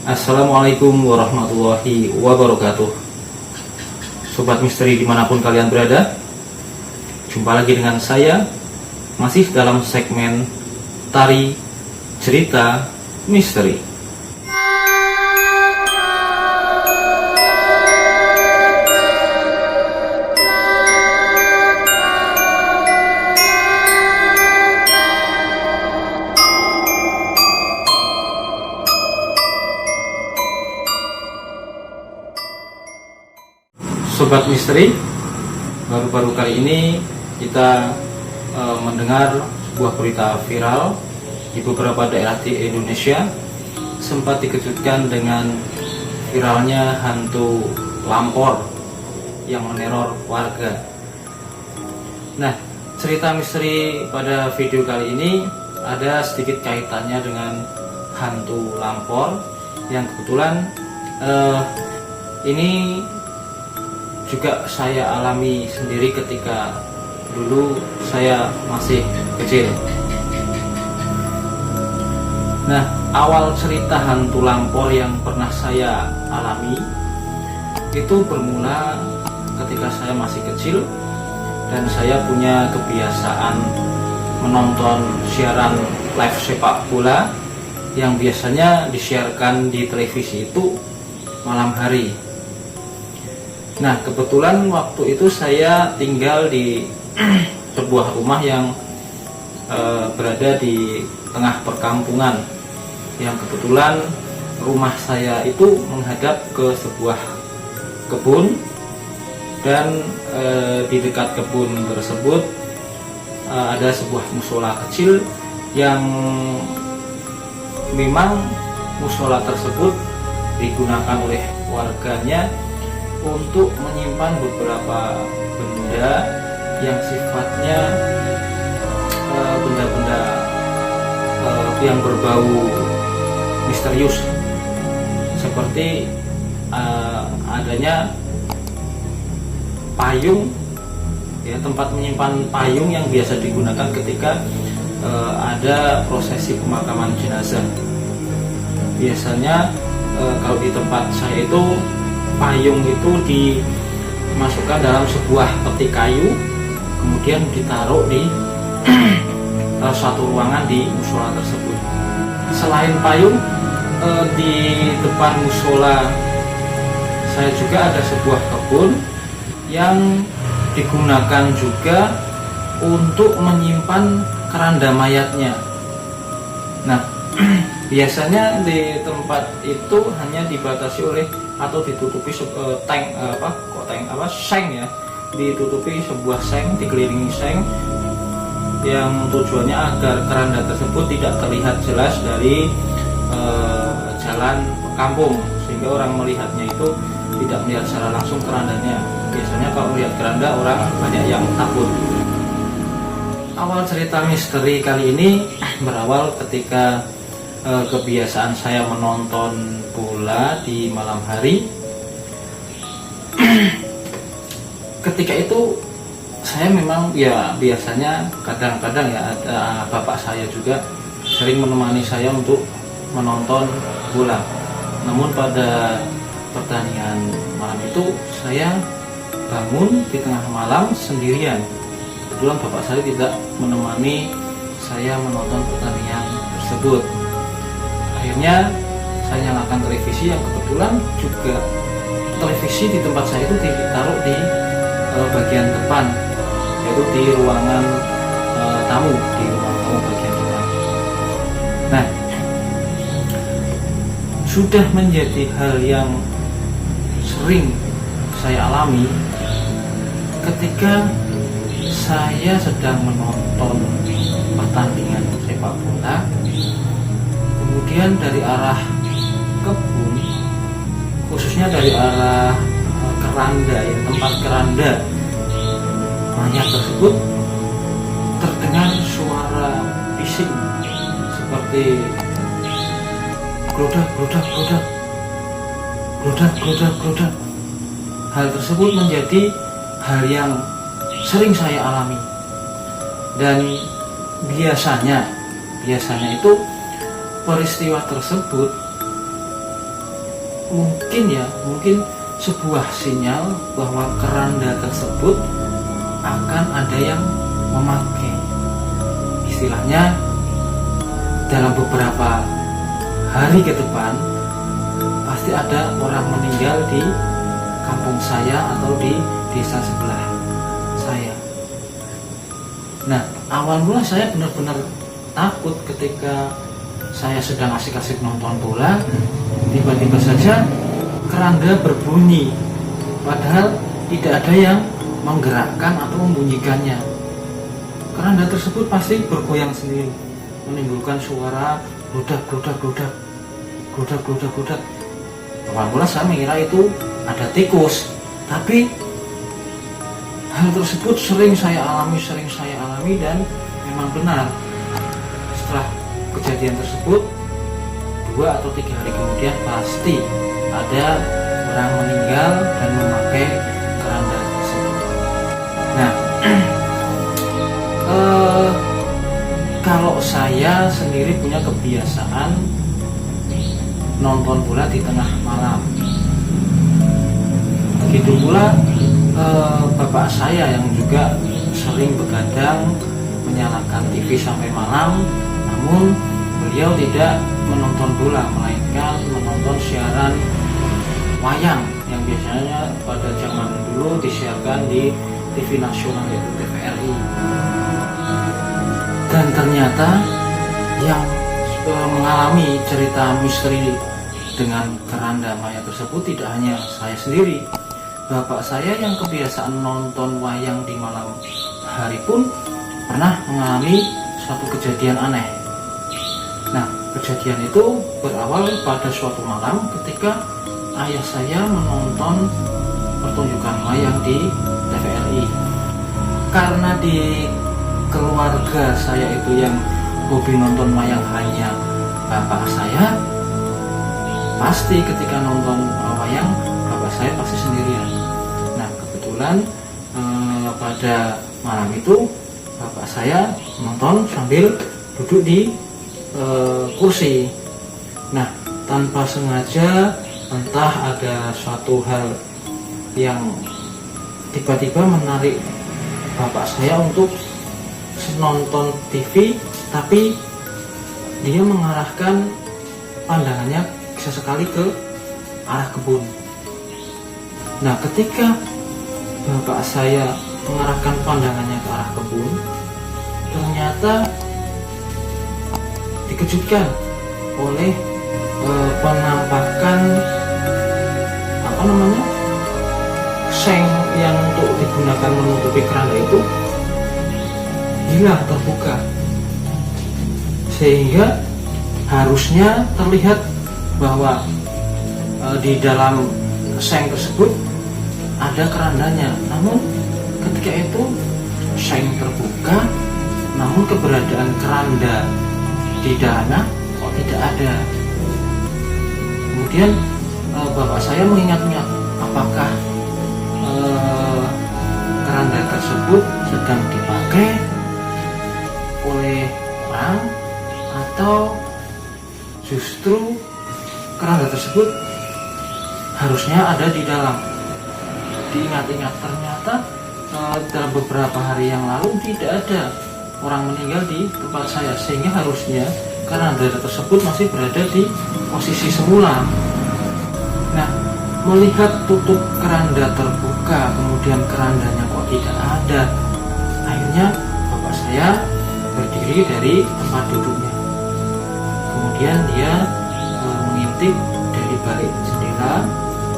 Assalamualaikum warahmatullahi wabarakatuh. Sobat misteri dimanapun kalian berada, jumpa lagi dengan saya, masih dalam segmen Tari Cerita Misteri. Sobat misteri, baru-baru kali ini kita mendengar sebuah berita viral di beberapa daerah di Indonesia, sempat dikejutkan dengan viralnya hantu lampor yang meneror warga. Nah, cerita misteri pada video kali ini ada sedikit kaitannya dengan hantu lampor yang kebetulan ini juga saya alami sendiri ketika dulu saya masih kecil. Nah, awal cerita hantu lampor yang pernah saya alami itu bermula ketika saya masih kecil dan saya punya kebiasaan menonton siaran live sepak bola yang biasanya disiarkan di televisi itu malam hari. Nah, kebetulan waktu itu saya tinggal di sebuah rumah yang berada di tengah perkampungan, yang kebetulan rumah saya itu menghadap ke sebuah kebun, dan di dekat kebun tersebut ada sebuah musola kecil yang memang musola tersebut digunakan oleh warganya untuk menyimpan beberapa benda yang sifatnya benda-benda yang berbau misterius, seperti adanya payung, ya, tempat menyimpan payung yang biasa digunakan ketika ada prosesi pemakaman jenazah. Biasanya kalau di tempat saya itu payung itu dimasukkan dalam sebuah peti kayu, kemudian ditaruh di suatu ruangan di musola tersebut. Selain payung, di depan musola saya juga ada sebuah kebun yang digunakan juga untuk menyimpan keranda mayatnya. Nah, biasanya di tempat itu hanya dibatasi oleh atau ditutupi seng, ya, ditutupi sebuah seng, dikelilingi seng yang tujuannya agar keranda tersebut tidak terlihat jelas dari jalan kampung, sehingga orang melihatnya itu tidak melihat secara langsung kerandanya. Biasanya kalau melihat keranda, orang banyak yang takut. Awal cerita misteri kali ini berawal ketika kebiasaan saya menonton bola di malam hari. Ketika itu saya memang, ya, biasanya kadang-kadang ya ada bapak saya juga sering menemani saya untuk menonton bola. Namun pada pertandingan malam itu saya bangun di tengah malam sendirian. Kebetulan bapak saya tidak menemani saya menonton pertandingan tersebut. Akhirnya saya nyalakan televisi, yang kebetulan juga televisi di tempat saya itu ditaruh di bagian depan, yaitu di ruangan tamu, di ruang tamu bagian depan. Nah, sudah menjadi hal yang sering saya alami ketika saya sedang menonton pertandingan sepak bola. Kemudian dari arah kebun, khususnya dari arah keranda, ya, tempat keranda mayat tersebut, terdengar suara bising seperti glodak, glodak, glodak, glodak, glodak, glodak. Hal tersebut menjadi hal yang sering saya alami, dan biasanya itu peristiwa tersebut mungkin sebuah sinyal bahwa keranda tersebut akan ada yang memakai. Istilahnya dalam beberapa hari ke depan pasti ada orang meninggal di kampung saya atau di desa sebelah saya. Nah, awal mula saya benar-benar takut ketika saya sedang asik-asik nonton bola, tiba-tiba saja keranda berbunyi, padahal tidak ada yang menggerakkan atau membunyikannya. Keranda tersebut pasti bergoyang sendiri, menimbulkan suara gludak. Awal mula saya mengira itu ada tikus, tapi hal tersebut sering saya alami dan memang benar. Setelah kejadian tersebut 2 atau 3 hari kemudian pasti ada orang meninggal dan memakai keranda tersebut. Nah, kalau saya sendiri punya kebiasaan nonton bola di tengah malam. Begitu pula bapak saya yang juga sering begadang menyalakan TV sampai malam, namun beliau tidak menonton bola, melainkan menonton siaran wayang yang biasanya pada zaman dulu disiarkan di TV nasional yaitu TVRI. Dan ternyata yang mengalami cerita misteri dengan keranda mayat tersebut tidak hanya saya sendiri. Bapak saya yang kebiasaan nonton wayang di malam hari pun pernah mengalami suatu kejadian aneh. Nah, kejadian itu berawal pada suatu malam ketika ayah saya menonton pertunjukan wayang di TVRI. Karena di keluarga saya itu yang hobi nonton wayang hanya bapak saya, pasti ketika nonton wayang bapak saya pasti sendirian. Nah, kebetulan pada malam itu bapak saya nonton sambil duduk di kursi. Nah, tanpa sengaja entah ada suatu hal yang tiba-tiba menarik bapak saya untuk nonton TV, tapi dia mengarahkan pandangannya sesekali ke arah kebun. Nah, ketika bapak saya mengarahkan pandangannya ke arah kebun, ternyata dikejutkan oleh penampakan seng yang untuk digunakan menutupi keranda itu hilang, terbuka, sehingga harusnya terlihat bahwa di dalam seng tersebut ada kerandanya. Namun ketika itu seng terbuka, namun keberadaan keranda di dalamnya kok tidak ada. Kemudian bapak saya mengingat-ingat, apakah keranda tersebut sedang dipakai oleh orang atau justru keranda tersebut harusnya ada di dalam. Diingat-ingat, ternyata dalam beberapa hari yang lalu tidak ada orang meninggal di tempat saya, sehingga harusnya keranda tersebut masih berada di posisi semula. Nah, melihat tutup keranda terbuka, kemudian kerandanya kok tidak ada, akhirnya bapak saya berdiri dari tempat duduknya. Kemudian dia mengintip dari balik jendela,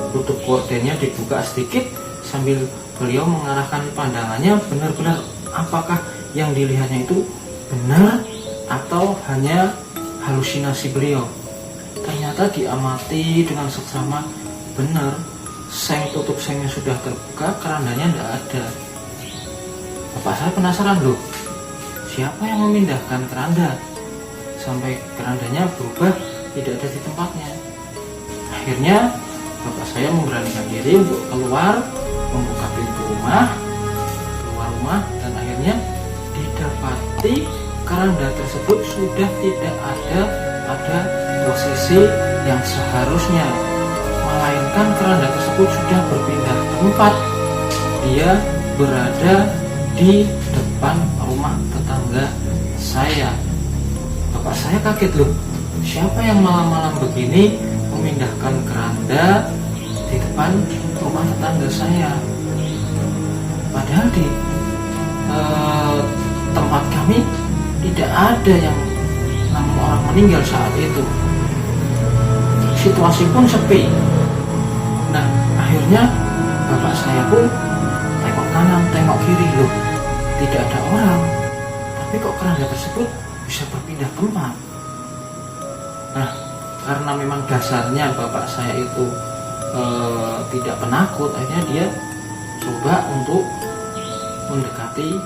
tutup gordennya dibuka sedikit, sambil beliau mengarahkan pandangannya benar-benar apakah yang dilihatnya itu benar atau hanya halusinasi beliau. Ternyata diamati dengan seksama, benar, tutup sengnya sudah terbuka, kerandanya tidak ada. Bapak saya penasaran, loh, siapa yang memindahkan keranda sampai kerandanya berubah tidak ada di tempatnya. Akhirnya bapak saya memberanikan diri untuk keluar, membuka pintu keluar rumah, dan akhirnya didapati keranda tersebut sudah tidak ada pada posisi yang seharusnya, melainkan keranda tersebut sudah berpindah tempat. Dia berada di depan rumah tetangga saya. Bapak saya kaget, loh, siapa yang malam-malam begini memindahkan keranda di depan rumah tetangga saya? Padahal di tempat kami tidak ada yang namanya orang meninggal saat itu. Situasi pun sepi. Nah, akhirnya bapak saya pun tengok kanan, tengok kiri, loh, tidak ada orang. Tapi kok keranda tersebut bisa berpindah tempat? Nah, karena memang dasarnya bapak saya itu tidak penakut, akhirnya dia coba untuk mendekati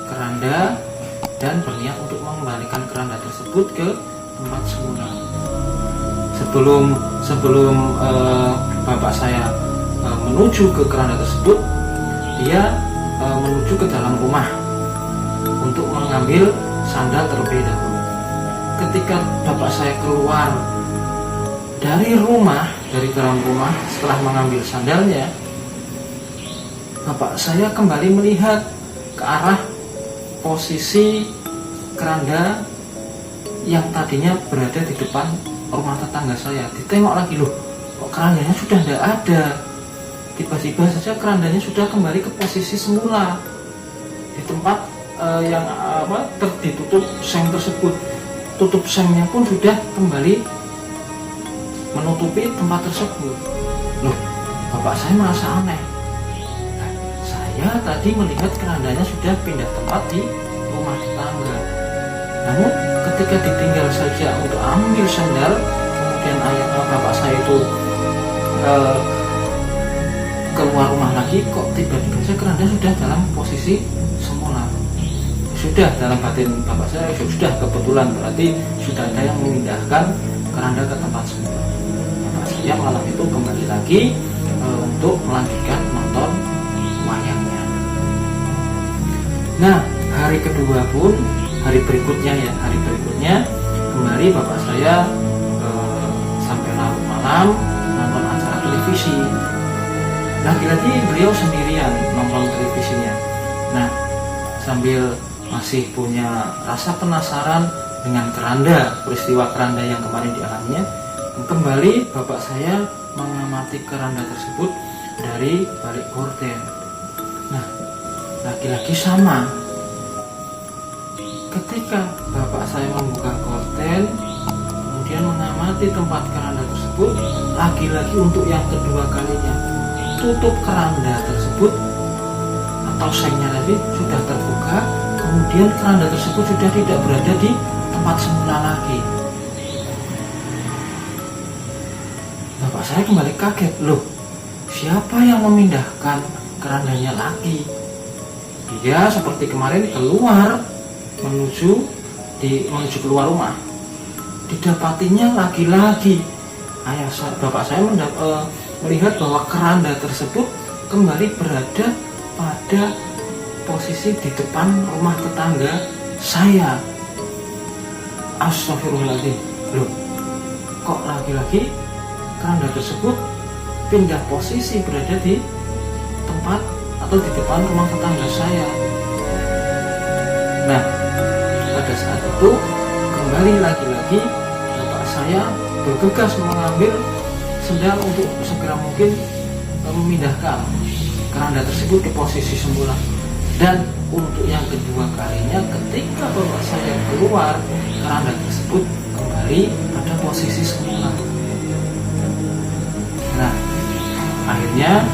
keranda dan berniat untuk mengembalikan keranda tersebut ke tempat semula. Sebelum bapak saya menuju ke keranda tersebut, dia menuju ke dalam rumah untuk mengambil sandal terlebih dahulu. Ketika bapak saya keluar dari dalam rumah setelah mengambil sandalnya, bapak saya kembali melihat ke arah posisi keranda yang tadinya berada di depan rumah tetangga saya. Ditengok lagi, loh, kok kerandanya sudah tidak ada. Tiba-tiba saja kerandanya sudah kembali ke posisi semula di tempat yang ditutup seng tersebut. Tutup sengnya pun sudah kembali menutupi tempat tersebut. Loh, bapak saya merasa aneh. Nah, saya tadi melihat kerandanya sudah pindah tempat di rumah tetangga. Namun ketika ditinggal saja untuk ambil sandal, kemudian bapak saya itu keluar rumah lagi, kok tiba-tiba saja keranda sudah dalam posisi semula. Sudah, dalam batin bapak saya sudah kebetulan, berarti sudah ada yang memindahkan keranda ke tempat semula. Bapak saya malam itu kembali lagi untuk melanjutkan nonton wayangnya. Nah, hari kedua pun, hari berikutnya kembali bapak saya sampai larut malam nonton acara televisi. Lagi-lagi beliau sendirian nonton televisinya. Nah, sambil masih punya rasa penasaran dengan peristiwa keranda yang kemarin dialaminya, kembali bapak saya mengamati keranda tersebut dari balik gorden. Nah, lagi-lagi sama. Ketika bapak saya membuka gorden, kemudian mengamati tempat keranda tersebut, lagi-lagi untuk yang kedua kalinya, tutup keranda tersebut atau sengnya tadi sudah terbuka, kemudian keranda tersebut sudah tidak berada di tempat semula lagi. Bapak saya kembali kaget, loh, siapa yang memindahkan kerandanya lagi? Dia seperti kemarin keluar menuju keluar rumah, didapatinya lagi-lagi bapak saya melihat bahwa keranda tersebut kembali berada pada posisi di depan rumah tetangga saya. Astagfirullahaladzim, loh, kok lagi-lagi keranda tersebut pindah posisi berada di tempat atau di depan rumah tetangga saya. Nah, pada saat itu kembali lagi-lagi bapak saya bergegas mengambil sendal untuk segera mungkin memindahkan keranda tersebut ke posisi semula. Dan untuk yang kedua kalinya, ketika bapak saya keluar, keranda tersebut kembali pada posisi semula. Nah, akhirnya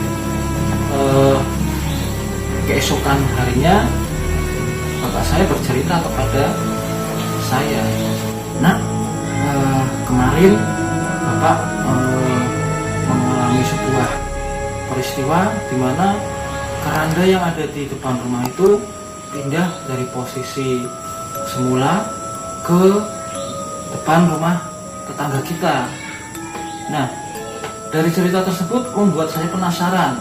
keesokan harinya bapak saya bercerita kepada saya, "Nak, kemarin bapak mengalami sebuah peristiwa di mana keranda yang ada di depan rumah itu pindah dari posisi semula ke depan rumah tetangga kita." Nah, dari cerita tersebut membuat saya penasaran,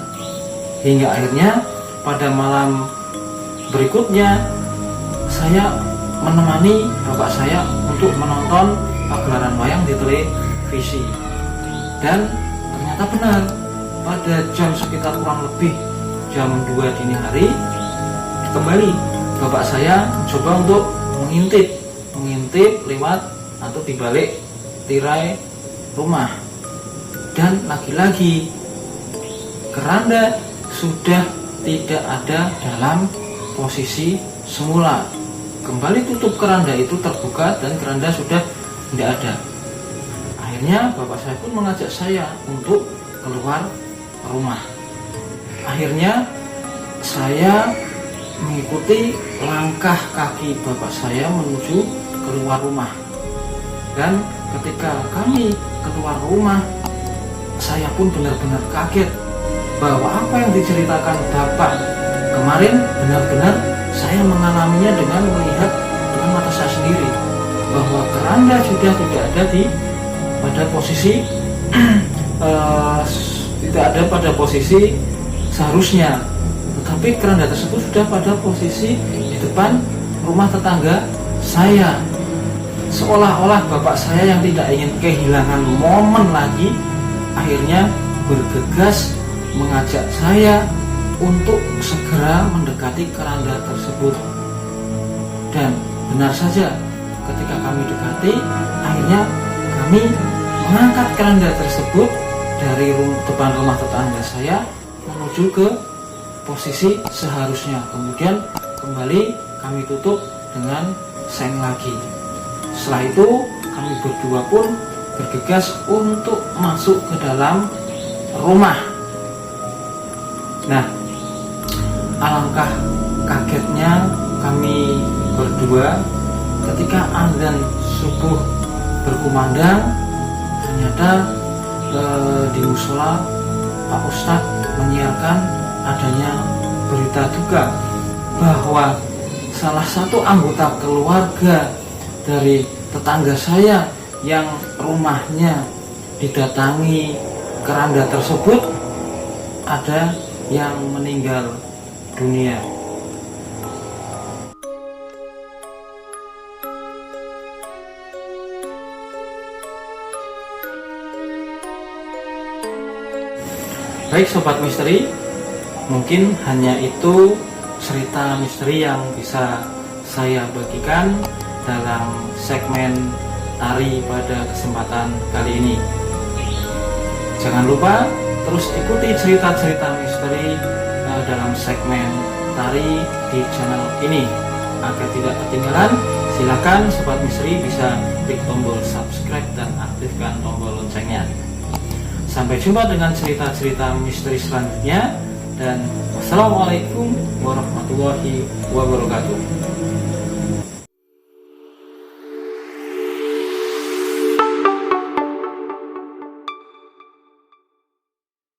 hingga akhirnya pada malam berikutnya saya menemani bapak saya untuk menonton pagelaran wayang di televisi. Dan ternyata benar. Pada jam sekitar kurang lebih jam 2 dini hari, kembali bapak saya mencoba untuk mengintip lewat atau di balik tirai rumah. Dan lagi-lagi keranda sudah tidak ada dalam posisi semula. Kembali tutup keranda itu terbuka dan keranda sudah tidak ada. Akhirnya bapak saya pun mengajak saya untuk keluar rumah. Akhirnya saya mengikuti langkah kaki bapak saya menuju keluar rumah. Dan ketika kami keluar rumah, saya pun benar-benar kaget bahwa apa yang diceritakan bapak kemarin benar-benar saya mengalaminya dengan melihat dengan mata saya sendiri, bahwa keranda sudah tidak ada pada posisi tidak ada pada posisi seharusnya, tetapi keranda tersebut sudah pada posisi di depan rumah tetangga saya. Seolah-olah bapak saya yang tidak ingin kehilangan momen lagi, akhirnya bergegas mengajak saya untuk segera mendekati keranda tersebut. Dan benar saja, ketika kami dekati, akhirnya kami mengangkat keranda tersebut dari depan rumah tetangga saya menuju ke posisi seharusnya. Kemudian kembali kami tutup dengan seng lagi. Setelah itu kami berdua pun bergegas untuk masuk ke dalam rumah. Nah, alangkah kagetnya kami berdua ketika azan subuh berkumandang. Ternyata di musola Pak Ustadz menyiarkan adanya berita duka bahwa salah satu anggota keluarga dari tetangga saya yang rumahnya didatangi keranda tersebut ada yang meninggal dunia. Baik sobat misteri, mungkin hanya itu cerita misteri yang bisa saya bagikan dalam segmen tari pada kesempatan kali ini. Jangan lupa terus ikuti cerita-cerita misteri dalam segmen tari di channel ini. Agar tidak ketinggalan, silakan sobat misteri bisa klik tombol subscribe dan aktifkan tombol loncengnya. Sampai jumpa dengan cerita-cerita misteri selanjutnya, dan wassalamualaikum warahmatullahi wabarakatuh.